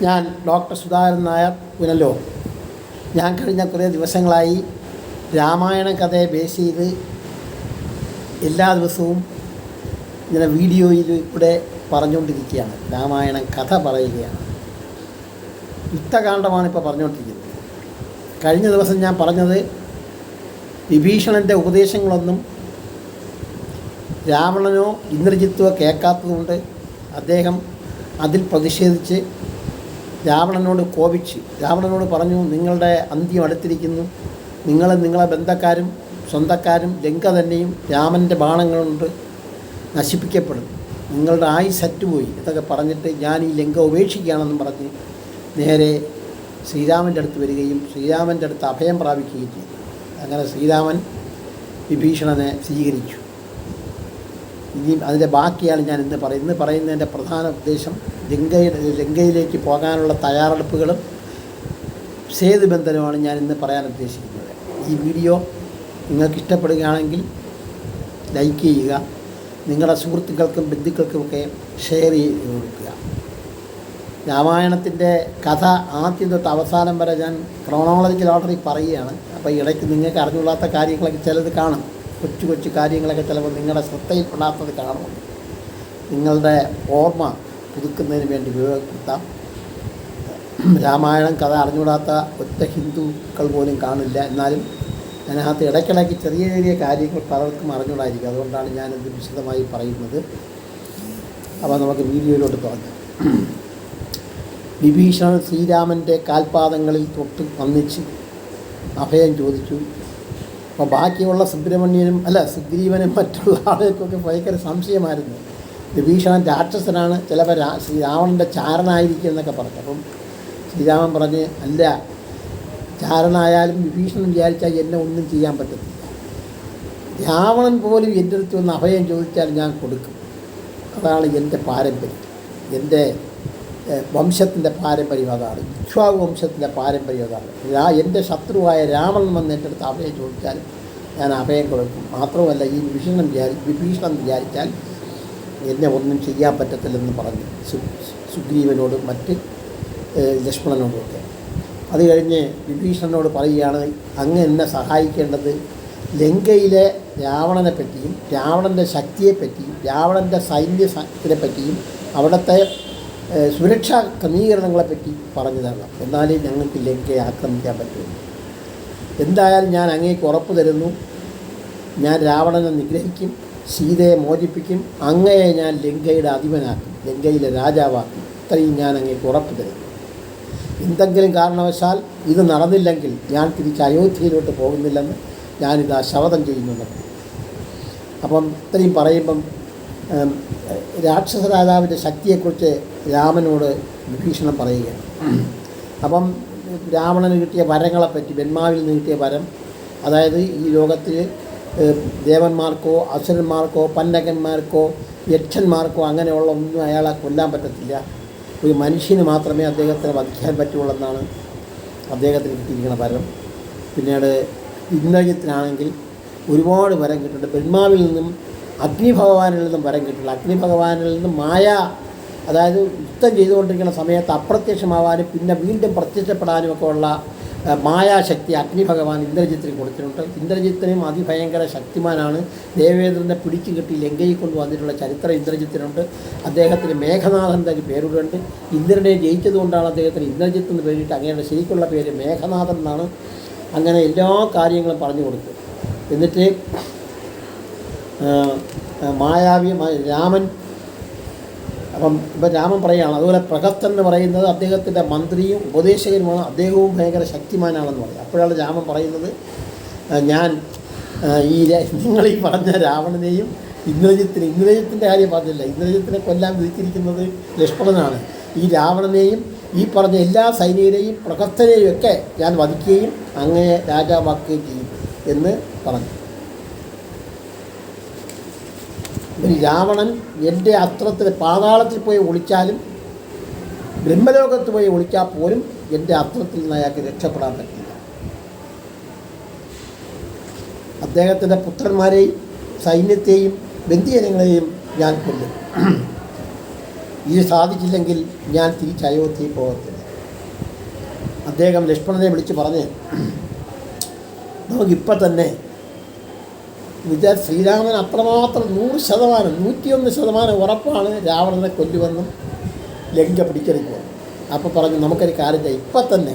ഞാൻ ഡോക്ടർ സുധാകരൻ നായർ പുനലൂർ. ഞാൻ കഴിഞ്ഞ കുറേ ദിവസങ്ങളായി രാമായണ കഥയെ ബേസ് ചെയ്ത് എല്ലാ ദിവസവും ഇങ്ങനെ വീഡിയോയിൽ കൂടെ പറഞ്ഞുകൊണ്ടിരിക്കുകയാണ്. രാമായണ കഥ പറയുകയാണ്. യുദ്ധകാണ്ഡമാണ് ഇപ്പോൾ പറഞ്ഞുകൊണ്ടിരിക്കുന്നത്. കഴിഞ്ഞ ദിവസം ഞാൻ പറഞ്ഞത് വിഭീഷണൻ്റെ ഉപദേശങ്ങളൊന്നും രാവണനോ ഇന്ദ്രജിത്തോ കേൾക്കാത്തതുകൊണ്ട് അദ്ദേഹം അതിൽ പ്രതിഷേധിച്ച് രാവണനോട് കോപിച്ച് രാവണനോട് പറഞ്ഞു, നിങ്ങളുടെ അന്ത്യം അടുത്തിരിക്കുന്നു. നിങ്ങളെ ബന്ധക്കാരും സ്വന്തക്കാരും ലങ്ക തന്നെയും രാമൻ്റെ ബാണങ്ങൾ കൊണ്ട് നശിപ്പിക്കപ്പെടും. നിങ്ങളുടെ ആയുസ് അറ്റുപോയി ഇതൊക്കെ പറഞ്ഞിട്ട് ഞാൻ ഈ ലങ്ക ഉപേക്ഷിക്കുകയാണെന്നും പറഞ്ഞ് നേരെ ശ്രീരാമൻ്റെ അടുത്ത് വരികയും ശ്രീരാമൻ്റെ അടുത്ത് അഭയം പ്രാപിക്കുകയും ചെയ്തു. അങ്ങനെ ശ്രീരാമൻ വിഭീഷണനെ സ്വീകരിച്ചു. ഇനി അതിൻ്റെ ബാക്കിയാണ് ഞാൻ ഇന്ന് പറയുന്നതിൻ്റെ പ്രധാന ഉദ്ദേശം ലങ്കയിലേക്ക് പോകാനുള്ള തയ്യാറെടുപ്പുകളും സേതുബന്ധനവുമാണ് ഞാൻ ഇന്ന് പറയാൻ ഉദ്ദേശിക്കുന്നത്. ഈ വീഡിയോ നിങ്ങൾക്ക് ഇഷ്ടപ്പെടുകയാണെങ്കിൽ ലൈക്ക് ചെയ്യുക, നിങ്ങളുടെ സുഹൃത്തുക്കൾക്കും ബന്ധുക്കൾക്കുമൊക്കെ ഷെയർ ചെയ്ത് കൊടുക്കുക. രാമായണത്തിൻ്റെ കഥ ആദ്യം തൊട്ട് അവസാനം വരെ ഞാൻ ക്രോണോളജിക്കൽ ഓർഡറിൽ പറയുകയാണ്. അപ്പോൾ ഇടയ്ക്ക് നിങ്ങൾക്ക് അറിഞ്ഞുകൊള്ളാത്ത കാര്യങ്ങളൊക്കെ ചിലത് കാണും. കൊച്ചു കാര്യങ്ങളൊക്കെ ചിലപ്പോൾ നിങ്ങളുടെ ശ്രദ്ധയിൽപ്പെടാത്തത് കാണുന്നുണ്ട്. നിങ്ങളുടെ ഓർമ്മ പുതുക്കുന്നതിന് വേണ്ടി ഉപയോഗപ്പെടുത്താം. രാമായണം കഥ അറിഞ്ഞുകൂടാത്ത ഒറ്റ ഹിന്ദുക്കൾ പോലും കാണില്ല. എന്നാലും അതിനകത്ത് ഇടയ്ക്കിടയ്ക്ക് ചെറിയ കാര്യങ്ങൾ പലർക്കും അറിഞ്ഞുകൂടായിരിക്കും. അതുകൊണ്ടാണ് ഞാനിത് വിശദമായി പറയുന്നത്. അപ്പോൾ നമുക്ക് വീഡിയോയിലോട്ട് തുടങ്ങാം. വിഭീഷണൻ ശ്രീരാമൻ്റെ കാൽപാദങ്ങളിൽ തൊട്ട് വന്നിച്ച് അഭയം ചോദിച്ചു. അപ്പോൾ ബാക്കിയുള്ള സുഗ്രീവനും മറ്റുള്ള ആളുകൾക്കൊക്കെ ഭയങ്കര സംശയമായിരുന്നു. വിഭീഷണൻ രാക്ഷസനാണ്, ചിലപ്പോൾ ശ്രീരാവണൻ്റെ ചാരനായിരിക്കും എന്നൊക്കെ പറഞ്ഞു. അപ്പം ശ്രീരാമൻ പറഞ്ഞ്, അല്ല, ചാരനായാലും വിഭീഷണൻ വിചാരിച്ചാൽ എന്നെ ഒന്നും ചെയ്യാൻ പറ്റത്തില്ല. രാവണൻ പോലും എൻ്റെ അടുത്ത് ഒന്ന് അഭയം ചോദിച്ചാൽ ഞാൻ കൊടുക്കും. അതാണ് എൻ്റെ പാരമ്പര്യം, എൻ്റെ വംശത്തിൻ്റെ പാരമ്പര്യം അതാണ്. ഇക്ഷ്വാകു വംശത്തിൻ്റെ പാരമ്പര്യം അതാണ്. എൻ്റെ ശത്രുവായ രാവണൻ വന്ന് എൻ്റെ അടുത്ത് അഭയം ചോദിച്ചാൽ ഞാൻ അഭയം കൊടുക്കും. മാത്രമല്ല, ഈ വിഭീഷണൻ വിചാരിച്ചാൽ എന്നെ ഒന്നും ചെയ്യാൻ പറ്റത്തില്ലെന്ന് പറഞ്ഞു സുഗ്രീവനോടും മറ്റ് ലക്ഷ്മണനോടുമൊക്കെ. അത് കഴിഞ്ഞ് വിഭീഷണനോട് പറയുകയാണ്, അങ്ങ് എന്നെ സഹായിക്കേണ്ടത് ലങ്കയിലെ രാവണനെ പറ്റിയും രാവണൻ്റെ ശക്തിയെപ്പറ്റിയും രാവണൻ്റെ സൈന്യത്തിനെ പറ്റിയും അവിടുത്തെ സുരക്ഷാ ക്രമീകരണങ്ങളെപ്പറ്റി പറഞ്ഞു തരണം. എന്നാലേ ഞങ്ങൾക്ക് ലങ്കയെ ആക്രമിക്കാൻ പറ്റുള്ളൂ. എന്തായാലും ഞാൻ അങ്ങേക്ക് ഉറപ്പ് തരുന്നു, ഞാൻ രാവണനെ നിഗ്രഹിക്കും, സീതയെ മോചിപ്പിക്കും, അങ്ങയെ ഞാൻ ലങ്കയുടെ അധിപനാക്കും, ലങ്കയിലെ രാജാവാക്കും. ഇത്രയും ഞാൻ അങ്ങേക്ക് ഉറപ്പ് തരുന്നു. എന്തെങ്കിലും കാരണവശാൽ ഇത് നടന്നില്ലെങ്കിൽ ഞാൻ തിരിച്ച് അയോധ്യയിലോട്ട് പോകുന്നില്ലെന്ന് ഞാനിതാ ശപഥം ചെയ്യുന്നുണ്ട്. അപ്പം ഇത്രയും പറയുമ്പം രാക്ഷസ രാജാവിൻ്റെ ശക്തിയെക്കുറിച്ച് രാമനോട് വിഭീഷണൻ പറയുകയാണ്. അപ്പം രാവണന് കിട്ടിയ വരങ്ങളെപ്പറ്റി, ബ്രഹ്മാവിൽ നിന്ന് കിട്ടിയ വരം, അതായത് ഈ ലോകത്തിൽ ദേവന്മാർക്കോ അസുരന്മാർക്കോ പന്നകന്മാർക്കോ യക്ഷന്മാർക്കോ അങ്ങനെയുള്ള ഒന്നും അയാളെ കൊല്ലാൻ പറ്റത്തില്ല. ഒരു മനുഷ്യന് മാത്രമേ അദ്ദേഹത്തിന് വധിക്കാൻ പറ്റുള്ളൂ അദ്ദേഹത്തിന് കിട്ടിയിരിക്കുന്ന വരം. പിന്നീട് ഇന്ദ്രജിത്തിനാണെങ്കിൽ ഒരുപാട് വരം കിട്ടുന്നുണ്ട്. ബ്രഹ്മാവിൽ നിന്നും അഗ്നിഭഗവാനിൽ നിന്നും വരം കിട്ടില്ല. അഗ്നിഭഗവാനിൽ നിന്നും മായ, അതായത് യുദ്ധം ചെയ്തുകൊണ്ടിരിക്കുന്ന സമയത്ത് അപ്രത്യക്ഷമാവാനും പിന്നെ വീണ്ടും പ്രത്യക്ഷപ്പെടാനും ഒക്കെ ഉള്ള മായാശക്തി അഗ്നിഭഗവാൻ ഇന്ദ്രജിത്തിന് കൊടുത്തിട്ടുണ്ട്. ഇന്ദ്രജിത്തിനും അതിഭയങ്കര ശക്തിമാനാണ്. ദേവേന്ദ്രനെ പിടിച്ചു കെട്ടി ലങ്കയിൽ കൊണ്ടുവന്നിട്ടുള്ള ചരിത്രം ഇന്ദ്രജിത്തിനുണ്ട്. അദ്ദേഹത്തിന് മേഘനാഥൻ്റെ ഒരു പേരുണ്ട്. ഇന്ദ്രനെ ജയിച്ചതുകൊണ്ടാണ് അദ്ദേഹത്തിന് ഇന്ദ്രജിത്ത് എന്ന് പേരിട്ട്. അങ്ങനെയുള്ള ശരിക്കുള്ള പേര് മേഘനാഥൻ എന്നാണ്. അങ്ങനെ എല്ലാ കാര്യങ്ങളും പറഞ്ഞു കൊടുത്തു. എന്നിട്ട് രാമൻ, അപ്പം ഇപ്പം രാമൻ പറയുകയാണ്. അതുപോലെ പ്രഹസ്തൻ എന്ന് പറയുന്നത് അദ്ദേഹത്തിൻ്റെ മന്ത്രിയും ഉപദേശകനുമാണ്. അദ്ദേഹവും ഭയങ്കര ശക്തിമാനാണെന്ന് പറയും. അപ്പോഴാണ് രാമൻ പറയുന്നത്, ഞാൻ നിങ്ങൾ പറഞ്ഞ രാവണനെയും ഇന്ദ്രജിത്തിൻ്റെ കാര്യം പറഞ്ഞില്ല, ഇന്ദ്രജിത്തിനെ കൊല്ലാൻ വിധിച്ചിരിക്കുന്നത് ലക്ഷ്മണനാണ്. ഈ രാവണനെയും ഈ പറഞ്ഞ എല്ലാ സൈനികരെയും പ്രഹസ്തനെയും ഒക്കെ ഞാൻ വധിക്കുകയും അങ്ങയെ രാജാവാക്കുകയും ചെയ്യും എന്ന് പറഞ്ഞു. രാവണൻ എൻ്റെ അസ്ത്രത്തിൽ പാതാളത്തിൽ പോയി ഒളിച്ചാലും ബ്രഹ്മലോകത്ത് പോയി ഒളിച്ചാൽ പോലും എൻ്റെ അസ്ത്രത്തിൽ നിന്ന് അയാൾക്ക് രക്ഷപ്പെടാൻ പറ്റില്ല. അദ്ദേഹത്തിൻ്റെ പുത്രന്മാരെയും സൈന്യത്തെയും ബന്ധിജനങ്ങളെയും ഞാൻ കൊല്ലും. ഇത് സാധിച്ചില്ലെങ്കിൽ ഞാൻ തിരിച്ച് അയോധ്യയിൽ പോകത്തില്ല. അദ്ദേഹം ലക്ഷ്മണനെ വിളിച്ച് പറഞ്ഞ്, നമുക്കിപ്പം തന്നെ ശ്രീരാമൻ അത്രമാത്രം 100%, 101% ഉറപ്പാണ് രാവണനെ കൊല്ലുമെന്നും ലങ്ക പിടിച്ചെടുക്കുക. അപ്പോൾ പറഞ്ഞു, നമുക്കൊരു കാര്യം ചെയ്യാം, ഇപ്പം തന്നെ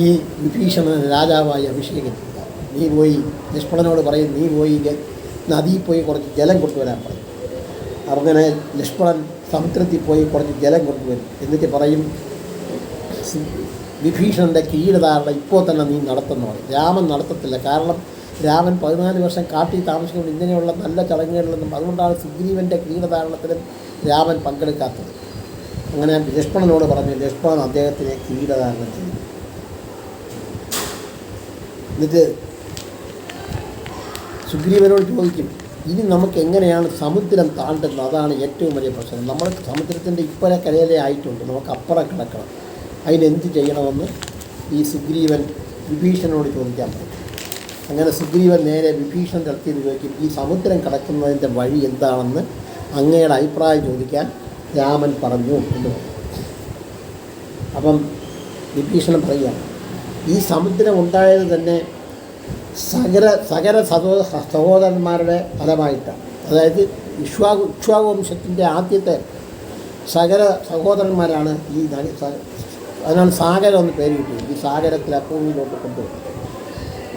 ഈ വിഭീഷണനെ രാജാവായി അഭിഷേകം ചെയ്യുക. നീ പോയി ലക്ഷ്മണനോട് പറയും, നീ പോയി നദിയിൽ പോയി കുറച്ച് ജലം കൊണ്ടുവരാൻ പറയും. അങ്ങനെ ലക്ഷ്മണൻ സമുദ്രത്തിൽ പോയി കുറച്ച് ജലം കൊണ്ടുവരും. എന്നിട്ട് പറയും, വിഭീഷണൻ്റെ കിരീടധാരണ ഇപ്പോൾ തന്നെ നീ നടത്തുന്നു പറയും. രാമൻ നടത്തത്തില്ല. കാരണം രാമൻ 14 വർഷം കാട്ടിൽ താമസിച്ചുകൊണ്ട് ഇങ്ങനെയുള്ള നല്ല ചടങ്ങുകളിലൊന്നും, അതുകൊണ്ടാണ് സുഗ്രീവൻ്റെ കിരീടധാരണത്തിലും രാമൻ പങ്കെടുക്കാത്തത്. അങ്ങനെ ലക്ഷ്മണനോട് പറഞ്ഞു. ലക്ഷ്മണൻ അദ്ദേഹത്തിനെ കിരീടധാരണം ചെയ്തു. എന്നിട്ട് സുഗ്രീവനോട് ചോദിക്കും, ഇനി നമുക്ക് എങ്ങനെയാണ് സമുദ്രം താണ്ടുന്നത്? അതാണ് ഏറ്റവും വലിയ പ്രശ്നം. നമ്മൾ സമുദ്രത്തിൻ്റെ ഇപ്പുറ കരയിലേ ആയിട്ടുണ്ട്, നമുക്ക് അപ്പുറം കിടക്കണം. അതിനെന്ത് ചെയ്യണമെന്ന് ഈ സുഗ്രീവൻ വിഭീഷണനോട് ചോദിക്കാൻ പറ്റും. അങ്ങനെ സുഗ്രീവൻ നേരെ വിഭീഷണൻ്റെ അടുത്ത് ചോദിക്കും, ഈ സമുദ്രം കടക്കുന്നതിൻ്റെ വഴി എന്താണെന്ന് അങ്ങയുടെ അഭിപ്രായം ചോദിക്കാൻ രാമൻ പറഞ്ഞു എന്ന് പറയും. അപ്പം വിഭീഷണൻ പറയുകയാണ്, ഈ സമുദ്രം ഉണ്ടായത് തന്നെ സകല സഹോദരന്മാരുടെ ഫലമായിട്ടാണ്. അതായത് ഇക്ഷ്വാകു വംശത്തിൻ്റെ ആദ്യത്തെ സകല സഹോദരന്മാരാണ് ഈ അതിനാണ് സാഗരം എന്ന് പേര് കിട്ടിയത്. ഈ സാഗരത്തിൽ ഭൂമിയിലോട്ട് കൊണ്ടുവരും.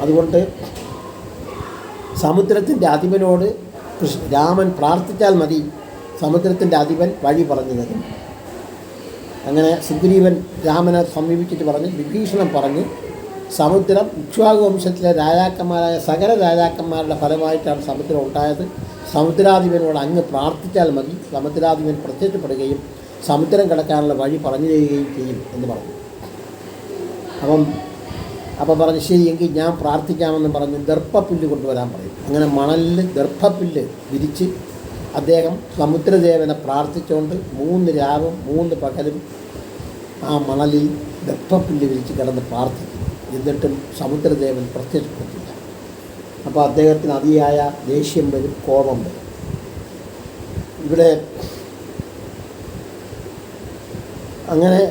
അതുകൊണ്ട് സമുദ്രത്തിൻ്റെ അധിപനോട് രാമൻ പ്രാർത്ഥിച്ചാൽ മതി, സമുദ്രത്തിൻ്റെ അധിപൻ വഴി പറഞ്ഞു തരും. അങ്ങനെ സുഗ്രീവൻ രാമനെ സമീപിച്ചിട്ട് പറഞ്ഞ്, വിഭീഷണൻ പറഞ്ഞ്, സമുദ്രം ഇക്ഷ്വാകു വംശത്തിലെ രാജാക്കന്മാരായ സകല രാജാക്കന്മാരുടെ ഫലമായിട്ടാണ് സമുദ്രം ഉണ്ടായത്. സമുദ്രാധിപനോട് അങ്ങ് പ്രാർത്ഥിച്ചാൽ മതി, സമുദ്രാധിപൻ പ്രത്യക്ഷപ്പെടുകയും സമുദ്രം കിടക്കാനുള്ള വഴി പറഞ്ഞു തരികയും ചെയ്യും എന്ന് പറഞ്ഞു. അപ്പം പറഞ്ഞ്, ശരി എങ്കിൽ ഞാൻ പ്രാർത്ഥിക്കാമെന്ന് പറഞ്ഞ് ദർഭപ്പുല്ല് കൊണ്ടുവരാൻ പറയും. അങ്ങനെ മണലിൽ ദർഭപ്പുല്ല് വിരിച്ച് അദ്ദേഹം സമുദ്രദേവനെ പ്രാർത്ഥിച്ചുകൊണ്ട് 3 രാവും 3 പകലും ആ മണലിൽ ദർഭപ്പുല്ല് വിരിച്ച് കിടന്ന് പ്രാർത്ഥിക്കും. എന്നിട്ടും സമുദ്രദേവൻ പ്രത്യക്ഷപ്പെട്ടില്ല. അപ്പോൾ അദ്ദേഹത്തിന് അതിയായ ദേഷ്യം വരും, കോപം വരും. ഇവിടെ അങ്ങനെ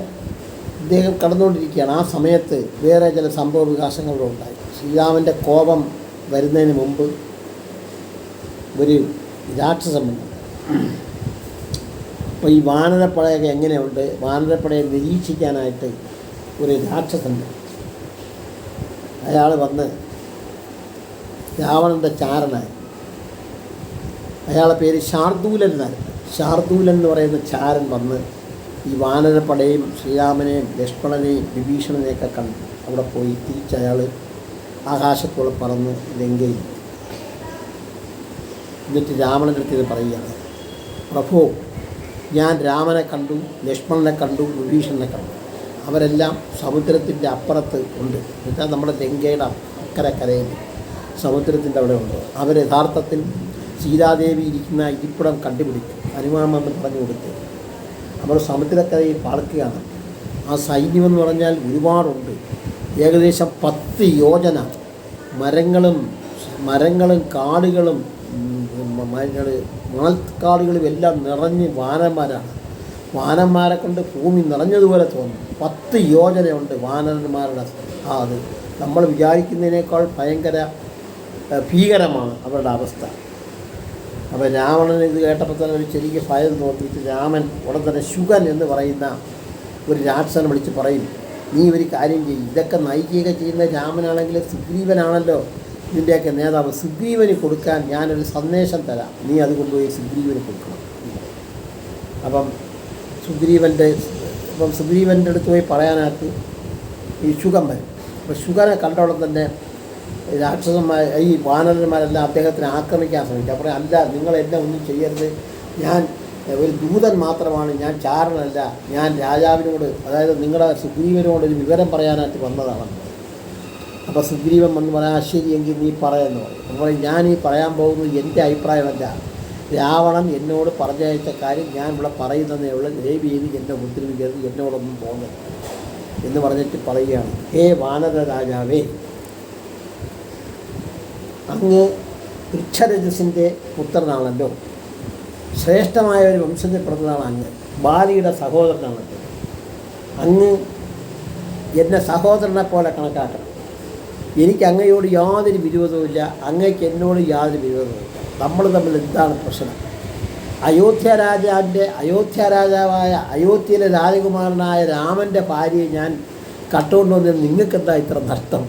ഇദ്ദേഹം കടന്നുകൊണ്ടിരിക്കുകയാണ്. ആ സമയത്ത് വേറെ ചില സംഭവ വികാസങ്ങളും ഉണ്ടായി. ശ്രീരാമൻ്റെ കോപം വരുന്നതിന് മുമ്പ് ഒരു രാക്ഷസമുണ്ട്. അപ്പോൾ ഈ വാനരപ്പടയൊക്കെ എങ്ങനെയുണ്ട്, വാനരപ്പടയെ നിരീക്ഷിക്കാനായിട്ട് ഒരു രാക്ഷസനുണ്ട്. അയാൾ വന്ന് രാവണൻ്റെ ചാരനായി. അയാളുടെ പേര് ശാർദൂലൻ എന്നായിരുന്നു. ശാർദൂലൻ എന്ന് പറയുന്ന ചാരൻ വന്ന് ഈ വാനരപ്പടയും ശ്രീരാമനെയും ലക്ഷ്മണനെയും വിഭീഷണനെയൊക്കെ കണ്ടു. അവിടെ പോയി തിരിച്ച് അയാൾ ആകാശത്തോടെ പറന്ന് ലങ്കയിൽ. എന്നിട്ട് രാവണൻ്റെ അടുത്ത് ഇത് പറയുകയാണ്, പ്രഭു, ഞാൻ രാമനെ കണ്ടു, ലക്ഷ്മണനെ കണ്ടു, വിഭീഷണനെ കണ്ടു. അവരെല്ലാം സമുദ്രത്തിൻ്റെ അപ്പുറത്ത് ഉണ്ട്. എന്നുവെച്ചാൽ നമ്മുടെ ലങ്കയുടെ അക്കരയിൽ സമുദ്രത്തിൻ്റെ അവിടെ ഉണ്ട്. അവർ യഥാർത്ഥത്തിൽ സീതാദേവി ഇരിക്കുന്ന ഇരിപ്പിടം കണ്ടുപിടിച്ചു. ഹനുമാമെന്ന് പറഞ്ഞു കൊടുത്തു. അവർ സമുദ്രക്കരയിൽ പാർക്കുകയാണ്. ആ സൈന്യമെന്ന് പറഞ്ഞാൽ ഒരുപാടുണ്ട്. ഏകദേശം 10 യോജന മരങ്ങളും കാടുകളും മണൽക്കാടുകളും എല്ലാം നിറഞ്ഞ് വാനന്മാരാണ്. വാനന്മാരെ കൊണ്ട് ഭൂമി നിറഞ്ഞതുപോലെ തോന്നും. 10 യോജനയുണ്ട് വാനന്മാരുടെ. അത് നമ്മൾ വിചാരിക്കുന്നതിനേക്കാൾ ഭയങ്കര ഭീകരമാണ് അവരുടെ അവസ്ഥ. അപ്പോൾ രാവണൻ ഇത് കേട്ടപ്പോൾ തന്നെ ഒരു ചെറിയ ഭയം തോന്നിയിട്ട് രാമൻ ഉടൻ തന്നെ ശുഗൻ എന്ന് പറയുന്ന ഒരു രാക്ഷസനെ വിളിച്ച് പറയും, നീ ഒരു കാര്യം ചെയ്യും, ഇതൊക്കെ നയിക്കുകയൊക്കെ ചെയ്യുന്ന രാമനാണെങ്കിൽ സുഗ്രീവനാണല്ലോ ഇതിൻ്റെയൊക്കെ നേതാവ്. സുഗ്രീവന് കൊടുക്കാൻ ഞാനൊരു സന്ദേശം തരാം, നീ അത് കൊണ്ടുപോയി സുഗ്രീവന് കൊടുക്കണം. അപ്പം സുഗ്രീവൻ്റെ അടുത്ത് പോയി പറയാനായിട്ട് ഈ ശുഗൻ വരും. അപ്പോൾ ശുഗനെ കണ്ടോളം തന്നെ ഈ വാനരന്മാരെല്ലാം അദ്ദേഹത്തിനെ ആക്രമിക്കാൻ ശ്രമിച്ചു. അപ്പോൾ അല്ല, നിങ്ങൾ എന്നെ ഒന്നും ചെയ്യരുത്, ഞാൻ ഒരു ദൂതൻ മാത്രമാണ്, ഞാൻ ചാരനല്ല, ഞാൻ രാജാവിനോട്, അതായത് നിങ്ങളുടെ സുഗ്രീവനോട് ഒരു വിവരം പറയാനായിട്ട് വന്നതാണ്. അപ്പോൾ സുഗ്രീവൻ വന്ന് പറയാൻ, ശരിയെങ്കിൽ നീ പറയുന്നു പറയും. അപ്പോൾ ഞാൻ ഈ പറയാൻ പോകുന്നത് എൻ്റെ അഭിപ്രായമല്ല, രാവണൻ എന്നോട് പറഞ്ഞയച്ച കാര്യം ഞാൻ ഇവിടെ പറയുന്നതേ ഉള്ളൂ, ദയവ് ചെയ്ത് എന്നെ ഉപദ്രവിക്കരുത്, എന്നോടൊന്നും പോകരുത് എന്ന് പറഞ്ഞിട്ട് പറയുകയാണ്, ഹേ വാനര രാജാവേ, അങ്ങ് വൃക്ഷരജസിൻ്റെ പുത്രനാണല്ലോ. ശ്രേഷ്ഠമായ ഒരു വംശത്തിൽപ്പെടുന്നതാണ് അങ്ങ്. ബാലിയുടെ സഹോദരനാണ് അങ്ങ്. എന്നെ സഹോദരനെ പോലെ കണക്കാക്കണം. എനിക്ക് അങ്ങയോട് യാതൊരു വിരോധവുമില്ല, അങ്ങയ്ക്ക് എന്നോട് യാതൊരു വിരോധവുമില്ല. നമ്മൾ തമ്മിൽ എന്താണ് പ്രശ്നം? അയോധ്യ രാജാവായ അയോധ്യയിലെ രാജകുമാരനായ രാമൻ്റെ ഭാര്യയെ ഞാൻ കട്ടുകൊണ്ടുവന്നത് നിങ്ങൾക്കെന്താ ഇത്ര നഷ്ടം?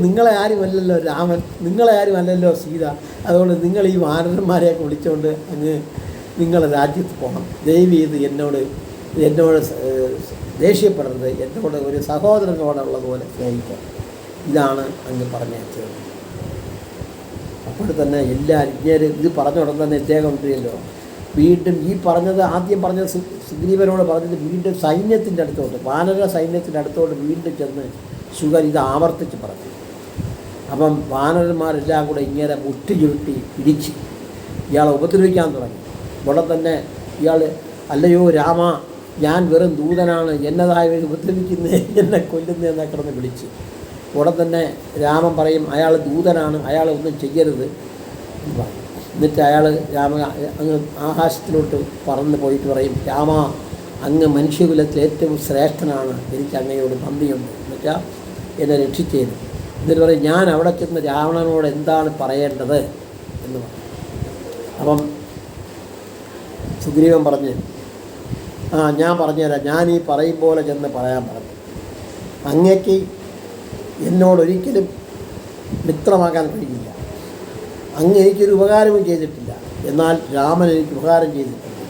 നിങ്ങളെ ആരുമല്ലല്ലോ രാമൻ, നിങ്ങളെ ആരുമല്ലല്ലോ സീത. അതുകൊണ്ട് നിങ്ങൾ ഈ വാനരന്മാരെയൊക്കെ വിളിച്ചുകൊണ്ട് അങ്ങ് നിങ്ങളുടെ രാജ്യത്ത് പോകണം. ദയവ് ചെയ്ത് എന്നോട് ദേഷ്യപ്പെടരുത്, എന്നോട് ഒരു സഹോദരനോടുള്ളതുപോലെ സ്നേഹിക്കാം. ഇതാണ് അങ്ങ് പറഞ്ഞയച്ചത്. അപ്പോൾ തന്നെ എല്ലാവരും ഇത് പറഞ്ഞ ഉടൻ തന്നെ ഇദ്ദേഹം ഉണ്ടല്ലോ വീണ്ടും ഈ പറഞ്ഞത് ആദ്യം പറഞ്ഞത് സുഗ്രീവനോട് പറഞ്ഞത് വീണ്ടും സൈന്യത്തിൻ്റെ അടുത്തോട്ട്, വാനര സൈന്യത്തിൻ്റെ അടുത്തോട്ട് വീണ്ടും ചെന്ന് ശുഗർ ഇത് ആവർത്തിച്ച് പറഞ്ഞു. അപ്പം വാനരന്മാരെല്ലാം കൂടെ ഇങ്ങനെ മുട്ടി ചുരുട്ടി ഇടിച്ച് ഇയാളെ ഉപദ്രവിക്കാൻ തുടങ്ങി. ഉടൻ തന്നെ ഇയാൾ, അല്ലയോ രാമ, ഞാൻ വെറും ദൂതനാണ്, എന്നതായ ഉപദ്രവിക്കുന്നേ, എന്നെ കൊല്ലുന്നതെന്നെ കിടന്ന് വിളിച്ച്. ഉടൻ തന്നെ രാമൻ പറയും അയാൾ ദൂതനാണ്, അയാൾ ഒന്നും ചെയ്യരുത്. എന്നിട്ട് അയാൾ അങ്ങ് ആകാശത്തിലോട്ട് പറന്ന് പോയിട്ട് പറയും, രാമ, അങ്ങ് മനുഷ്യകുലത്തിൽ ഏറ്റവും ശ്രേഷ്ഠനാണ്, എനിക്ക് അങ്ങയോട് നന്ദിയുണ്ട്, എന്നുവെച്ചാൽ എന്നെ രക്ഷിച്ചേരും. എന്നിട്ട് പറയും ഞാൻ അവിടെ ചെന്ന് രാവണനോട് എന്താണ് പറയേണ്ടത് എന്ന് പറയും. അപ്പം സുഗ്രീവൻ പറഞ്ഞ് ഞാൻ പറഞ്ഞുതരാം, ഞാൻ ഈ പറയും പോലെ ചെന്ന് പറയാൻ പറഞ്ഞു. അങ്ങയ്ക്ക് എന്നോടൊരിക്കലും മിത്രമാകാൻ കഴിയില്ല. അങ്ങ് എനിക്കൊരു ഉപകാരവും ചെയ്തിട്ടില്ല, എന്നാൽ രാമൻ എനിക്ക് ഉപകാരം ചെയ്തിട്ടുണ്ട്.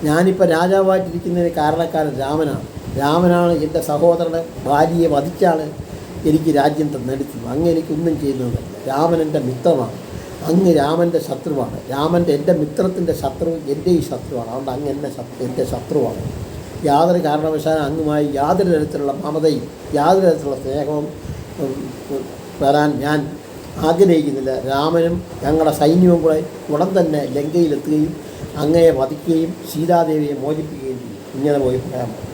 ഞാനിപ്പോൾ രാജാവായിട്ടിരിക്കുന്നതിന് കാരണക്കാരൻ രാമനാണ് എൻ്റെ സഹോദരനെ ഭാര്യയെ വധിച്ചാൽ എനിക്ക് രാജ്യം തന്നെടുത്തു. അങ്ങ് എനിക്കൊന്നും ചെയ്യുന്നതല്ല. രാമൻ എൻ്റെ മിത്രമാണ്, അങ്ങ് രാമൻ്റെ ശത്രുവാണ്. എൻ്റെ മിത്രത്തിൻ്റെ ശത്രു എൻ്റെ ഈ ശത്രുവാണ്. അതുകൊണ്ട് അങ്ങ് എൻ്റെ ശത്രുവാണ്. യാതൊരു കാരണവശാലും അങ്ങുമായി യാതൊരു തരത്തിലുള്ള മമതയും യാതൊരു തരത്തിലുള്ള സ്നേഹവും വരാൻ ഞാൻ ആഗ്രഹിക്കുന്നില്ല. രാമനും ഞങ്ങളുടെ സൈന്യവും കൂടെ ഉടൻ തന്നെ ലങ്കയിലെത്തുകയും അങ്ങയെ വധിക്കുകയും സീതാദേവിയെ മോചിപ്പിക്കുകയും ചെയ്യും. ഇങ്ങനെ പോയി പറയാൻ പറ്റും.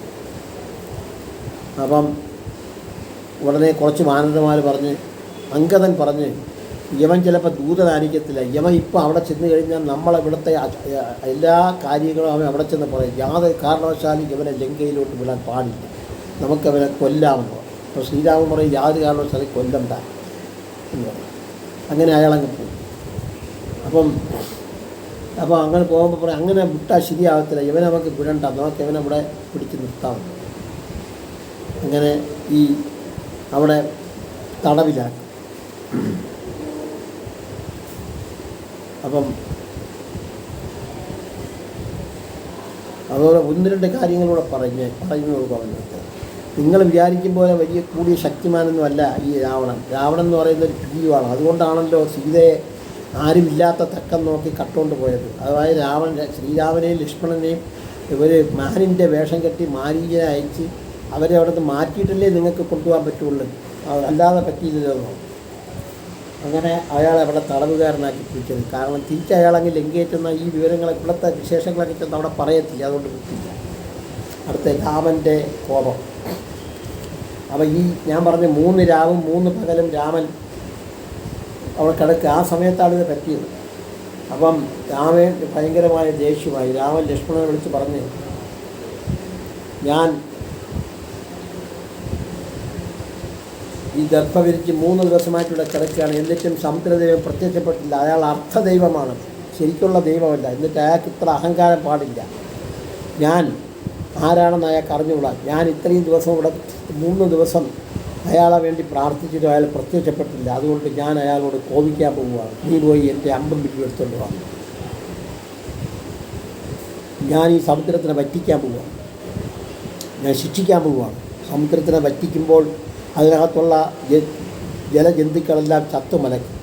അപ്പം ഉടനെ കുറച്ച് വാനരന്മാർ പറഞ്ഞ്, അങ്കദൻ പറഞ്ഞ്, യമൻ ചിലപ്പോൾ ദൂതനായിരിക്കത്തില്ല, യമൻ ഇപ്പോൾ അവിടെ ചെന്ന് കഴിഞ്ഞാൽ നമ്മളിവിടുത്തെ എല്ലാ കാര്യങ്ങളും അവൻ അവിടെ ചെന്ന് പറയും. യാതൊരു കാരണവശാലും ഇവനെ ലങ്കയിലോട്ട് വിടാൻ പാടില്ല, നമുക്കവനെ കൊല്ലാമെന്ന്. അപ്പോൾ ശ്രീരാമൻ പറയും യാതൊരു കാരണവശാലും കൊല്ലണ്ട എന്ന് പറയും. അങ്ങനെ അയാളങ്ങ് പോകും. അപ്പോൾ അങ്ങനെ പോകുമ്പോൾ പറയും അങ്ങനെ വിട്ടാൽ ശരിയാകത്തില്ല, ഇവനെ നമുക്ക് വിടണ്ട, നമുക്ക് ഇവനെ ഇവിടെ പിടിച്ച് നിർത്താമെന്ന്. അങ്ങനെ ഈ അവിടെ തടവിലാക്കും. അപ്പം അതുപോലെ ഒന്ന് രണ്ട് കാര്യങ്ങളൂടെ പറഞ്ഞു കൊടുക്കുക. നിങ്ങൾ വിചാരിക്കും പോലെ വലിയ കൂടിയ ശക്തിമാനൊന്നുമല്ല ഈ രാവണൻ എന്ന് പറയുന്ന ഒരു ഭീരുവാണ്. അതുകൊണ്ടാണല്ലോ സീതയെ ആരുമില്ലാത്ത തക്കം നോക്കി കട്ടുകൊണ്ട് പോയത്. അതായത് ശ്രീരാമനെയും ലക്ഷ്മണനെയും ഇവർ മാനിൻ്റെ വേഷം കെട്ടി മാരീചനെ അയച്ച് അവരെ അവിടെ നിന്ന് മാറ്റിയിട്ടല്ലേ നിങ്ങൾക്ക് കൊണ്ടുപോകാൻ പറ്റുള്ളൂ, അല്ലാതെ പറ്റിയില്ലല്ലോ. അങ്ങനെ അയാളെ അവിടെ തടവുകാരനാക്കി പിടിച്ചത്. കാരണം തിരിച്ച് അയാളങ്ങ് ലങ്കേറ്റുന്ന ഈ വിവരങ്ങളെ, ഇവിടുത്തെ വിശേഷങ്ങളൊക്കെ ചെന്ന് അവിടെ പറയത്തില്ല, അതുകൊണ്ട് കിട്ടില്ല. അടുത്ത രാമൻ്റെ കോപം. അപ്പോൾ ഈ ഞാൻ പറഞ്ഞ 3 രാവും 3 പകലും രാമൻ അവിടെ കിടക്കുക. ആ സമയത്താണ് ഇത് പറ്റിയത്. അപ്പം രാമൻ ഭയങ്കരമായ ദേഷ്യമായി. രാമൻ ലക്ഷ്മണനെ വിളിച്ച് പറഞ്ഞ്, ഞാൻ ഈ ദർഭ വിരിച്ച് 3 ദിവസമായിട്ടിവിടെ കിടക്കുകയാണ്, എന്നിട്ടും സമുദ്രദൈവം പ്രത്യക്ഷപ്പെട്ടില്ല. അയാൾ അർത്ഥദൈവമാണ്, ശരിക്കുള്ള ദൈവമല്ല. എന്നിട്ട് അയാൾക്ക് ഇത്ര അഹങ്കാരം പാടില്ല. ഞാൻ ആരാണെന്ന് അയാൾക്ക് അറിഞ്ഞുകൂടാ. ഞാൻ ഇത്രയും ദിവസം ഇവിടെ 3 ദിവസം അയാളെ വേണ്ടി പ്രാർത്ഥിച്ചിട്ടും അയാൾ പ്രത്യക്ഷപ്പെട്ടില്ല. അതുകൊണ്ട് ഞാൻ അയാളോട് കോപിക്കാൻ പോവുകയാണ്. നീ പോയി എൻ്റെ അമ്പും വില്ലും എടുത്തുകൊണ്ട് വന്നു. ഞാൻ ഈ സമുദ്രത്തിനെ വറ്റിക്കാൻ പോവുകയാണ്, ഞാൻ ശിക്ഷിക്കാൻ പോവുകയാണ്. സമുദ്രത്തിനെ വറ്റിക്കുമ്പോൾ അതിനകത്തുള്ള ജലജന്തുക്കളെല്ലാം ചത്തുമലക്കും.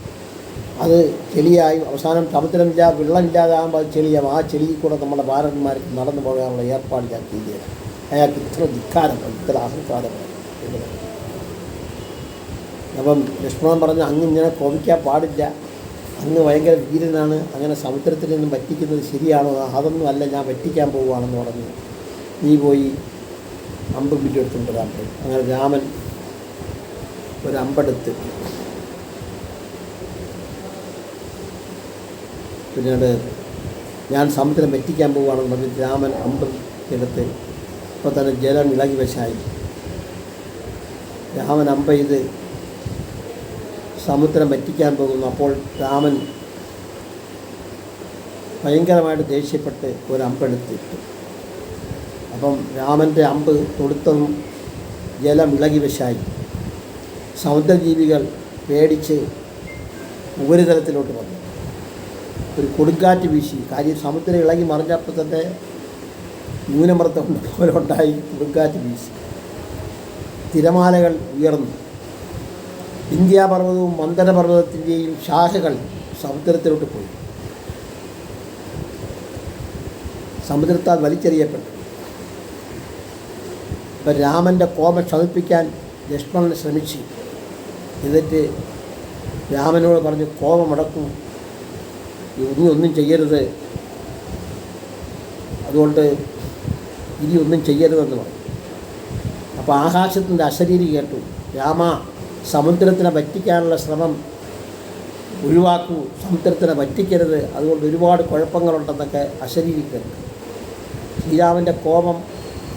അത് ചെളിയായി അവസാനം വെള്ളമില്ലാതാകുമ്പോൾ അത് ചെളിയാകും. ആ ചെളിയിൽ കൂടെ നമ്മുടെ ഭാരതന്മാർക്ക് നടന്നു പോകാനുള്ള ഏർപ്പാട് ഞാൻ ചെയ്തത്. അയാൾക്ക് ഇത്ര ധിക്കാരമാണ്, ഇത്ര അഹങ്കാരമാണ്. അപ്പം ലക്ഷ്മണൻ പറഞ്ഞ് അങ്ങ് ഇങ്ങനെ കോപിക്കാൻ പാടില്ല, അങ്ങ് ഭയങ്കര വീരനാണ്, അങ്ങനെ സമുദ്രത്തിൽ നിന്നും വറ്റിക്കുന്നത് ശരിയാണോ? അതൊന്നും അല്ല, ഞാൻ വറ്റിക്കാൻ പോവുകയാണെന്ന് പറഞ്ഞു. നീ പോയി അമ്പും വില്ലും എടുത്തുകൊണ്ട് വരാൻ പോയി. അങ്ങനെ രാമൻ ഒരു അമ്പെടുത്ത് പിന്നീട് ഞാൻ സമുദ്രം വറ്റിക്കാൻ പോവുകയാണെന്ന് പറഞ്ഞ് രാമൻ അമ്പ് എടുത്ത് ഇപ്പോൾ തന്നെ ജലം ഇളകി വശായി. രാമൻ അമ്പ ചെയ്ത് സമുദ്രം വറ്റിക്കാൻ പോകുന്നു. അപ്പോൾ രാമൻ ഭയങ്കരമായിട്ട് ദേഷ്യപ്പെട്ട് ഒരമ്പെടുത്തിട്ടു. അപ്പം രാമൻ്റെ അമ്പ് തൊടുത്തതും ജലം ഇളകി വശായി. സമുദ്രജീവികൾ പേടിച്ച് ഉപരിതലത്തിലോട്ട് വന്നു. ഒരു കൊടുങ്കാറ്റ് വീശി. കാര്യം സമുദ്രം ഇളകി മറിഞ്ഞപ്പോൾ തന്നെ ന്യൂനമർദ്ദം പോലെ ഉണ്ടായി. കൊടുങ്കാറ്റ് വീശി, തിരമാലകൾ ഉയർന്നു. ഇന്ത്യാപർവ്വതവും മന്ദരപർവ്വതത്തിൻ്റെയും ശാഖകൾ സമുദ്രത്തിലോട്ട് പോയി. സമുദ്രത്താൽ വലിച്ചെറിയപ്പെട്ടു. ഇപ്പം രാമൻ്റെ കോപം ശമിപ്പിക്കാൻ ലക്ഷ്മണൻ ശ്രമിച്ചു. എന്നിട്ട് രാമനോട് പറഞ്ഞു, കോപമടക്കും, ഇനി ഒന്നും ചെയ്യരുത്, അതുകൊണ്ട് ഇനി ഒന്നും ചെയ്യരുതെന്ന് പറഞ്ഞു. അപ്പോൾ ആകാശത്തിൻ്റെ അശരീരി കേട്ടു, രാമ, സമുദ്രത്തിനെ വറ്റിക്കാനുള്ള ശ്രമം ഒഴിവാക്കൂ, സമുദ്രത്തിനെ വറ്റിക്കരുത്, അതുകൊണ്ട് ഒരുപാട് കുഴപ്പങ്ങളുണ്ടെന്നൊക്കെ അശരീരി കേട്ടു. ശ്രീരാമൻ്റെ കോപം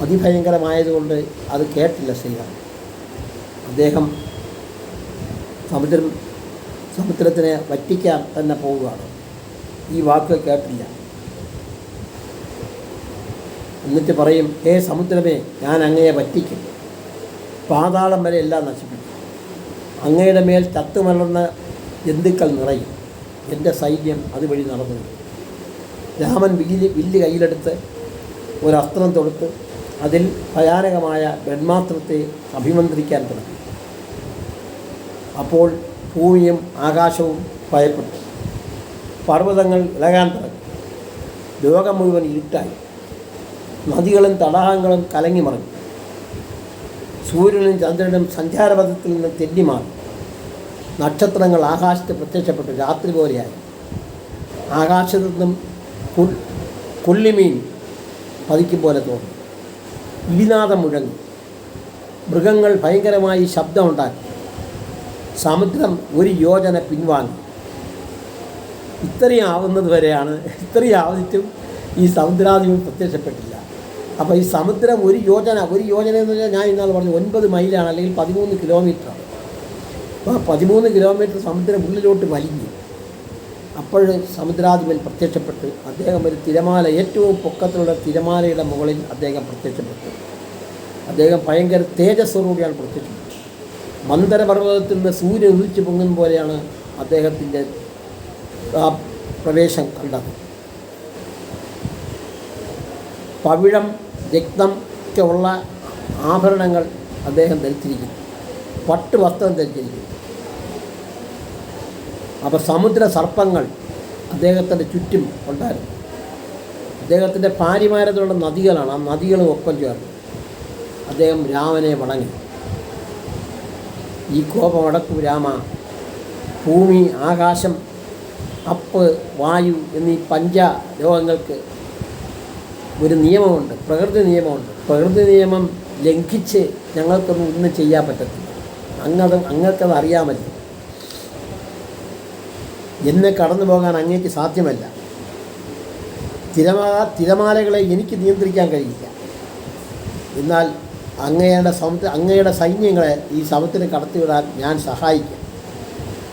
അതിഭയങ്കരമായതുകൊണ്ട് അത് കേട്ടില്ല ശ്രീരാമൻ. അദ്ദേഹം സമുദ്രത്തിനെ വറ്റിക്കാൻ തന്നെ പോവുകയാണ്. ഈ വാക്ക് കേട്ടില്ല. എന്നിട്ട് പറയും, ഹേ സമുദ്രമേ, ഞാൻ അങ്ങയെ വറ്റിക്കും, പാതാളം വരെ എല്ലാം നശിപ്പിക്കും, അങ്ങയുടെ മേൽ ചത്തുമലർന്ന ജന്തുക്കൾ നിറയും, എൻ്റെ സൈന്യം അതുവഴി നടന്നു. രാമൻ വില്ല് കയ്യിലെടുത്ത് ഒരസ്ത്രം തൊടുത്ത് അതിൽ ഭയാനകമായ ബ്രഹ്മാസ്ത്രത്തെ അഭിമന്ത്രിക്കാൻ തുടങ്ങി. അപ്പോൾ ഭൂമിയും ആകാശവും ഭയപ്പെട്ടു. പർവ്വതങ്ങൾ ഇളകാൻ തുടങ്ങി. ലോകം മുഴുവൻ ഇരുട്ടായി. നദികളും തടാകങ്ങളും കലങ്ങി മറിഞ്ഞു. സൂര്യനും ചന്ദ്രനും സഞ്ചാരപഥത്തിൽ നിന്ന് തെന്നിമാറി. നക്ഷത്രങ്ങൾ ആകാശത്ത് പ്രത്യക്ഷപ്പെട്ടു. രാത്രി പോലെയായി. ആകാശത്തു നിന്നും കൊള്ളിമീൻ പതിക്കും പോലെ തോന്നി. ഇടിനാദം മുഴങ്ങി. മൃഗങ്ങൾ ഭയങ്കരമായി ശബ്ദമുണ്ടാക്കി. സമുദ്രം ഒരു യോജന പിൻവാങ്ങി. ഇത്രയും ആവുന്നത് വരെയാണ്. ഇത്രയും ആവശ്യം ഈ സമുദ്രാധിപൻ പ്രത്യക്ഷപ്പെട്ടില്ല. അപ്പോൾ ഈ സമുദ്രം ഒരു യോജന എന്ന് പറഞ്ഞാൽ ഞാൻ ഇന്നാൾ പറഞ്ഞു 9 മൈലാണ്, അല്ലെങ്കിൽ 13 കിലോമീറ്ററാണ്. അപ്പോൾ 13 കിലോമീറ്റർ സമുദ്രം ഉള്ളിലോട്ട് വലിഞ്ഞു. അപ്പോൾ സമുദ്രാധിപൻ പ്രത്യക്ഷപ്പെട്ട് അദ്ദേഹം ഒരു തിരമാല, ഏറ്റവും പൊക്കത്തിലുള്ള തിരമാലയുടെ മുകളിൽ അദ്ദേഹം പ്രത്യക്ഷപ്പെട്ടു. അദ്ദേഹം ഭയങ്കര തേജസ്വരൂപിയാണ് പ്രത്യക്ഷപ്പെട്ടത്. മന്ദരപർവ്വതത്തിൽ നിന്ന് സൂര്യൻ ഉദിച്ചു പൊങ്ങുന്ന പോലെയാണ് അദ്ദേഹത്തിൻ്റെ ആ പ്രവേശം കണ്ടത്. പവിഴം, രക്തം ഒക്കെ ഉള്ള ആഭരണങ്ങൾ അദ്ദേഹം ധരിച്ചിരിക്കുന്നു. പട്ട് വസ്ത്രം ധരിച്ചിരിക്കുന്നു. അപ്പോൾ സമുദ്ര സർപ്പങ്ങൾ അദ്ദേഹത്തിൻ്റെ ചുറ്റും ഉണ്ടായിരുന്നു. അദ്ദേഹത്തിൻ്റെ ഭാര്യമാരത്തുള്ള നദികളാണ്. ആ നദികളും ഒപ്പം ചേർന്നു. അദ്ദേഹം രാമനെ വണങ്ങി. ഈ കോപമടക്കൂ രാമ, ഭൂമി, ആകാശം, അപ്പ്, വായു എന്നീ പഞ്ചലോകങ്ങൾക്ക് ഒരു നിയമമുണ്ട്, പ്രകൃതി നിയമമുണ്ട്. പ്രകൃതി നിയമം ലംഘിച്ച് ഞങ്ങൾക്കൊന്നും ഒന്നും ചെയ്യാൻ പറ്റത്തില്ല. അങ്ങൾക്കത് അറിയാമല്ലോ. എന്നെ കടന്നു പോകാൻ അങ്ങേക്ക് സാധ്യമല്ല. തിരമാലകളെ എനിക്ക് നിയന്ത്രിക്കാൻ കഴിയില്ല. എന്നാൽ അങ്ങയുടെ സൈന്യങ്ങളെ ഈ സമുദ്രം കടത്തിവിടാൻ ഞാൻ സഹായിക്കാം.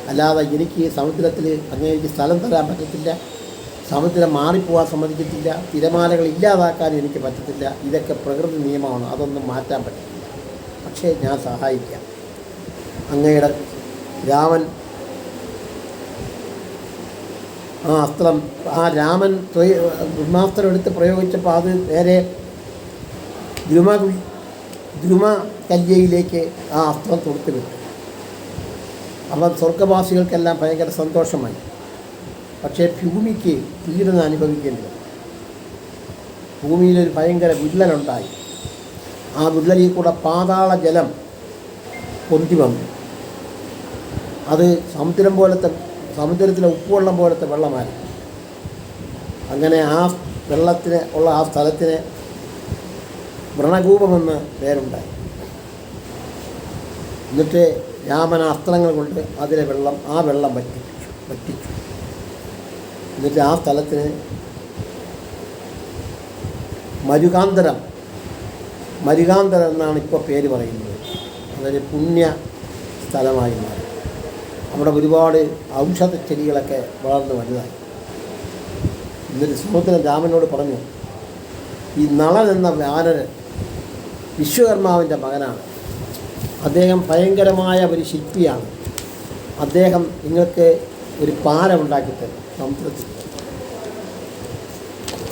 അല്ലാതെ എനിക്ക് സമുദ്രത്തിൽ അങ്ങേക്ക് സ്ഥലം തരാൻ പറ്റത്തില്ല. സമുദ്രം മാറിപ്പോകാൻ സമ്മതിക്കത്തില്ല. തിരമാലകൾ ഇല്ലാതാക്കാൻ എനിക്ക് പറ്റത്തില്ല. ഇതൊക്കെ പ്രകൃതി നിയമമാണ്, അതൊന്നും മാറ്റാൻ പറ്റില്ല. പക്ഷേ ഞാൻ സഹായിക്കാം. അങ്ങയുടെ രാമൻ രാമൻ ബ്രഹ്മാസ്ത്രം എടുത്ത് പ്രയോഗിച്ചപ്പോൾ അത് നേരെ ദ്രുമകല്യയിലേക്ക് ആ അസ്ത്രം തൊടുത്തു വിട്ടു. അപ്പം സ്വർഗവാസികൾക്കെല്ലാം ഭയങ്കര സന്തോഷമായി. പക്ഷേ ഭൂമിക്ക് പീഡനം അനുഭവിക്കേണ്ടി വന്നു. ഭൂമിയിലൊരു ഭയങ്കര വിള്ളലുണ്ടായി. ആ വിള്ളലിൽ കൂടെ പാതാള ജലം പൊന്തി വന്നു. അത് സമുദ്രത്തിലെ ഉപ്പുവെള്ളം പോലത്തെ വെള്ളമായിരുന്നു. അങ്ങനെ ആ വെള്ളത്തിന് ഉള്ള ആ സ്ഥലത്തിന് വ്രണകൂപമെന്ന് പേരുണ്ടായി. എന്നിട്ട് രാമൻ അസ്ത്രങ്ങൾ കൊണ്ട് ആ വെള്ളം വറ്റിച്ചു. എന്നിട്ട് ആ സ്ഥലത്തിന് മരുകാന്തരം മരുകാന്തരം എന്നാണ് ഇപ്പോൾ പേര് പറയുന്നത്. അതൊരു പുണ്യ സ്ഥലമായി മാറി. അവിടെ ഒരുപാട് ഔഷധ ചെടികളൊക്കെ വളർന്ന് വലുതായി. എന്നിട്ട് സുഹൃത്തിന് രാമനോട് പറഞ്ഞു, ഈ നളൻ എന്ന വാനരൻ വിശ്വകർമാവിൻ്റെ മകനാണ്. അദ്ദേഹം ഭയങ്കരമായ ഒരു ശില്പിയാണ്. അദ്ദേഹം നിങ്ങൾക്ക് ഒരു പാലം ഉണ്ടാക്കിത്തരും.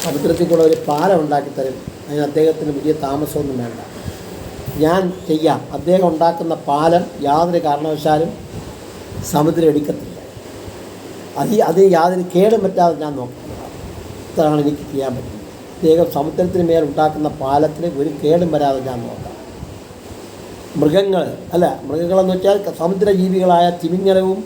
സമുദ്രത്തിൽ കൂടെ ഒരു പാലം ഉണ്ടാക്കിത്തരും. അതിന് അദ്ദേഹത്തിന് വലിയ താമസമൊന്നും വേണ്ട, ഞാൻ ചെയ്യാം. അദ്ദേഹം ഉണ്ടാക്കുന്ന പാലം യാതൊരു കാരണവശാലും സമുദ്രം എടുക്കത്തില്ല. അത് യാതൊരു കേടും പറ്റാതെ ഞാൻ നോക്കുന്നതാണ്. ഇത്രയാണ് എനിക്ക് ചെയ്യാൻ പറ്റുന്നത്. അദ്ദേഹം സമുദ്രത്തിന് മേൽ ഉണ്ടാക്കുന്ന പാലത്തിന് ഒരു കേടും വരാതെ ഞാൻ നോക്കാം. മൃഗങ്ങളെന്ന് വെച്ചാൽ സമുദ്രജീവികളായ തിമിംഗലവും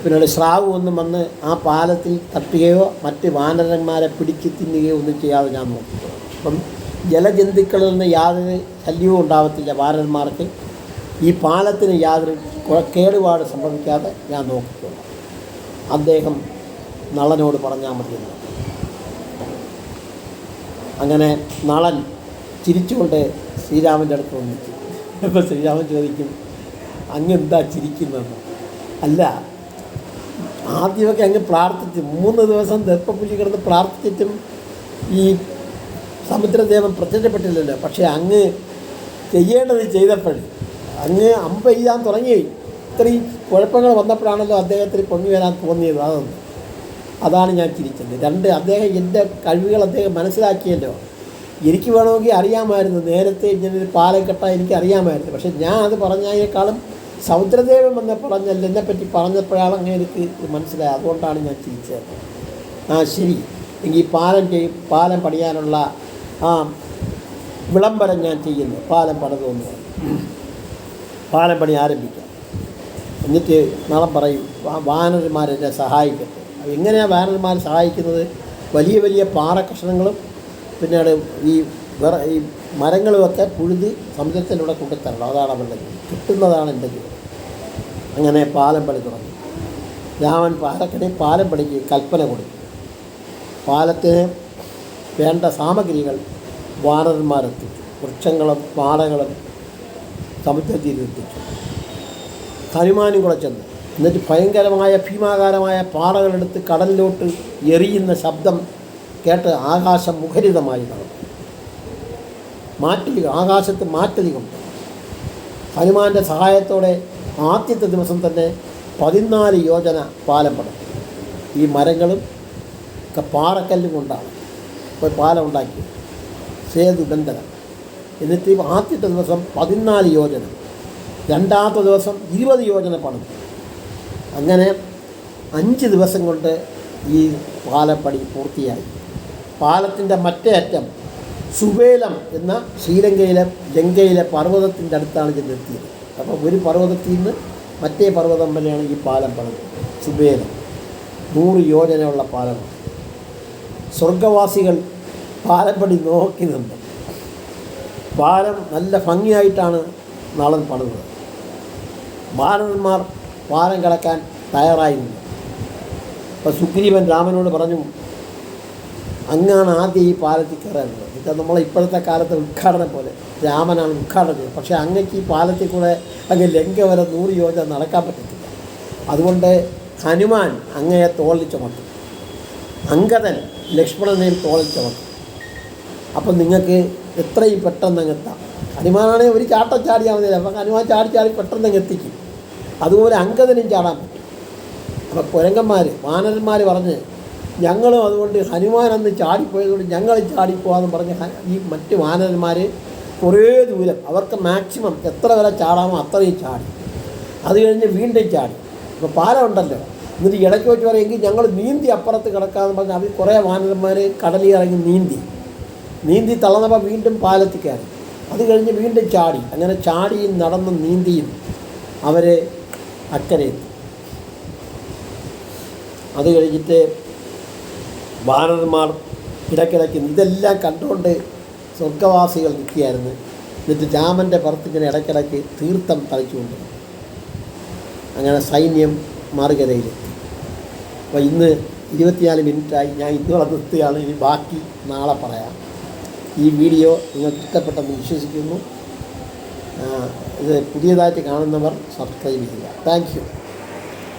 പിന്നെ സ്രാവും ഒന്നും വന്ന് ആ പാലത്തിൽ തട്ടുകയോ മറ്റ് വാനരന്മാരെ പിടിച്ച് തിന്നുകയോ ഒന്നും ചെയ്യാതെ ഞാൻ നോക്കും. അപ്പം ജലജന്തുക്കളിൽ നിന്ന് യാതൊരു ശല്യവും ഉണ്ടാകത്തില്ല വാനരന്മാർക്ക്. ഈ പാലത്തിന് യാതൊരു കേടുപാട് സംഭവിക്കാതെ ഞാൻ നോക്കിക്കോളാം. അദ്ദേഹം നളനോട് പറഞ്ഞാൽ മതിയെന്ന്. അങ്ങനെ നളൻ ചിരിച്ചുകൊണ്ട് ശ്രീരാമൻ്റെ അടുത്ത് വന്നിച്ചു. അപ്പോൾ ശ്രീരാമൻ ചോദിക്കും, അങ്ങെന്താ ചിരിക്കുന്നതെന്ന്. അല്ല, ആദ്യമൊക്കെ അങ്ങ് പ്രാർത്ഥിച്ചു, 3 ദിവസം ദർപ്പപുലി കിടന്ന് പ്രാർത്ഥിച്ചിട്ടും ഈ സമുദ്രദേവൻ പ്രത്യക്ഷപ്പെട്ടില്ലല്ലോ. പക്ഷേ അങ്ങ് ചെയ്യേണ്ടത് ചെയ്തപ്പോഴും അങ്ങ് അമ്പ ചെയ്യാൻ തുടങ്ങി. ഇത്രയും കുഴപ്പങ്ങൾ വന്നപ്പോഴാണല്ലോ അദ്ദേഹത്തിന് പൊങ്ങി വരാൻ തോന്നിയത്. അതാണ് ഞാൻ ചിരിച്ചത്. 2, അദ്ദേഹം എൻ്റെ കഴിവുകൾ അദ്ദേഹം മനസ്സിലാക്കിയല്ലോ. എനിക്ക് വേണമെങ്കിൽ അറിയാമായിരുന്നു, നേരത്തെ ഇങ്ങനൊരു പാലം കെട്ടാൻ എനിക്ക് അറിയാമായിരുന്നു. പക്ഷേ ഞാൻ അത് പറഞ്ഞതിനേക്കാളും സമുദ്രദേവൻ വന്ന് പറഞ്ഞല്ലോ, എന്നെപ്പറ്റി പറഞ്ഞപ്പോഴാണ് അങ്ങനെ എനിക്ക് മനസ്സിലായത്. അതുകൊണ്ടാണ് ഞാൻ ചിരിച്ചത്. ശരി, എങ്കിൽ പാലം പണിയാനുള്ള വിളംബരം ഞാൻ ചെയ്യുന്നു. പാലം പണിതൊന്നു, പാലം പണി ആരംഭിക്കാം. എന്നിട്ട് നാളെ പറയും, വാനരന്മാരെന്നെ സഹായിക്കട്ടെ. എങ്ങനെയാണ് വാനരന്മാർ സഹായിക്കുന്നത്? വലിയ വലിയ പാറക്കഷ്ണങ്ങളും പിന്നീട് ഈ മരങ്ങളുമൊക്കെ പുഴുതി സമുദ്രത്തിലൂടെ കൊണ്ടുത്തരണം. അതാണ് അവരുടെ കിട്ടുന്നതാണ് എൻ്റെ ജോലി. അങ്ങനെ പാലം പണി തുടങ്ങി. രാമൻ പാലം പണിക്ക് കൽപ്പന കൊടുത്തു. പാലത്തിന് വേണ്ട സാമഗ്രികൾ വാനരന്മാരെത്തിച്ചു. വൃക്ഷങ്ങളും പാറകളും സമുദ്രത്തിലെത്തിച്ചു. ഹനുമാനും കൂടെ ചെന്നു. എന്നിട്ട് ഭയങ്കരമായ ഭീമാകാരമായ പാറകളെടുത്ത് കടലിലോട്ട് എറിയുന്ന ശബ്ദം കേട്ട് ആകാശം മുഖരിതമായി നടന്നു. ആകാശത്ത് മാറ്റലികൊണ്ട് ഹനുമാൻ്റെ സഹായത്തോടെ ആദ്യത്തെ ദിവസം തന്നെ 14 യോജന പാലം പണിതു. ഈ മരങ്ങളും പാറക്കല്ലും കൊണ്ടാണ് ഇപ്പോൾ പാലം ഉണ്ടാക്കി സേതു ബന്ധനം. എന്നിട്ട് ആദ്യത്തെ ദിവസം 14 യോജന, രണ്ടാമത്തെ ദിവസം 20 യോജന പണിതു. അങ്ങനെ 5 ദിവസം കൊണ്ട് ഈ പാലപ്പണി പൂർത്തിയായി. പാലത്തിൻ്റെ മറ്റേ അറ്റം സുവേലം എന്ന ലങ്കയിലെ പർവ്വതത്തിൻ്റെ അടുത്താണ് ചെന്നെത്തിയത്. അപ്പോൾ ഒരു പർവ്വതത്തിൽ നിന്ന് മറ്റേ പർവ്വതം വരെയാണ് ഈ പാലം പണിത്. സുവേലം 100 യോജനയുള്ള പാലമാണ്. സ്വർഗവാസികൾ പാലപ്പണി നോക്കി നിന്നു. പാലം നല്ല ഭംഗിയായിട്ടാണ് നളൻ പണിതത്. വാനരന്മാർ പാലം കടക്കാൻ തയ്യാറായി നിന്നു. അപ്പോൾ സുഗ്രീവൻ രാമനോട് പറഞ്ഞു, അങ്ങാണ് ആദ്യം ഈ പാലത്തിൽ കയറാനുള്ളത്. എന്നുവെച്ചാൽ നമ്മളെ ഇപ്പോഴത്തെ കാലത്തെ ഉദ്ഘാടനം പോലെ രാമനാണ് ഉദ്ഘാടനം ചെയ്തത്. പക്ഷേ അങ്ങക്ക് ഈ പാലത്തിൽ കൂടെ അങ്ങ് ലങ്ക വരെ 100 യോജന നടക്കാൻ പറ്റത്തില്ല. അതുകൊണ്ട് ഹനുമാൻ അങ്ങയെ തോളിൽ ചുമക്കും, അങ്കദൻ ലക്ഷ്മണനെയും തോളിൽ ചുമക്കും. അപ്പം നിങ്ങൾക്ക് എത്രയും പെട്ടെന്ന് അങ്ങ് എത്താം. ഹനുമാനാണെങ്കിൽ ഒരു ചാട്ടം ചാടിയാൽ മതി. അപ്പം ഹനുമാൻ ചാടി പെട്ടെന്ന് അങ്ങ് എത്തിക്കും. അതുപോലെ അങ്കദനും ചാടാൻ പറ്റും. അപ്പം കുരങ്ങന്മാർ വാനരന്മാർ പറഞ്ഞ്, ഞങ്ങളും അതുകൊണ്ട് ഹനുമാൻ അന്ന് ചാടിപ്പോയതുകൊണ്ട് ഞങ്ങൾ ചാടിപ്പോകാമെന്ന് പറഞ്ഞ് ഈ മറ്റ് വാനരന്മാർ കുറേ ദൂരം അവർക്ക് മാക്സിമം എത്ര വരെ ചാടാമോ അത്രയും ചാടി. അത് കഴിഞ്ഞ് വീണ്ടും ചാടി. അപ്പോൾ പാലം ഉണ്ടല്ലോ. എന്നിട്ട് ഇടയ്ക്ക് വെച്ച് പറയുമെങ്കിൽ ഞങ്ങൾ നീന്തി അപ്പുറത്ത് കിടക്കാമെന്ന് പറഞ്ഞാൽ അവർ കുറേ വാനരന്മാർ കടലിൽ ഇറങ്ങി നീന്തി തളർന്നപ്പോൾ വീണ്ടും പാലത്തിൽ കയറി. അത് കഴിഞ്ഞ് വീണ്ടും ചാടി. അങ്ങനെ ചാടിയും നടന്നും നീന്തിയും അവർ അക്കരയെത്തി. അത് കഴിഞ്ഞിട്ട് വാനരന്മാർ ഇടയ്ക്കിടയ്ക്ക് ഇതെല്ലാം കണ്ടുകൊണ്ട് സ്വർഗവാസികൾ നിൽക്കുകയായിരുന്നു. എന്നിട്ട് രാമൻ്റെ പുറത്തിങ്ങനെ ഇടയ്ക്കിടയ്ക്ക് തീർത്ഥം തളിച്ചുകൊണ്ട് അങ്ങനെ സൈന്യം മറുകരയിലെത്തി. അപ്പോൾ ഇന്ന് 24 മിനിറ്റായി. ഞാൻ ഇന്നോടെ നിർത്തുകയാണ്. ഇനി ബാക്കി നാളെ പറയാം. ഈ വീഡിയോ നിങ്ങൾക്ക് ഇഷ്ടപ്പെട്ടെന്ന് വിശ്വസിക്കുന്നു. ഇത് പുതിയതായിട്ട് കാണുന്നവർ സബ്സ്ക്രൈബ് ചെയ്യുക. Thank you.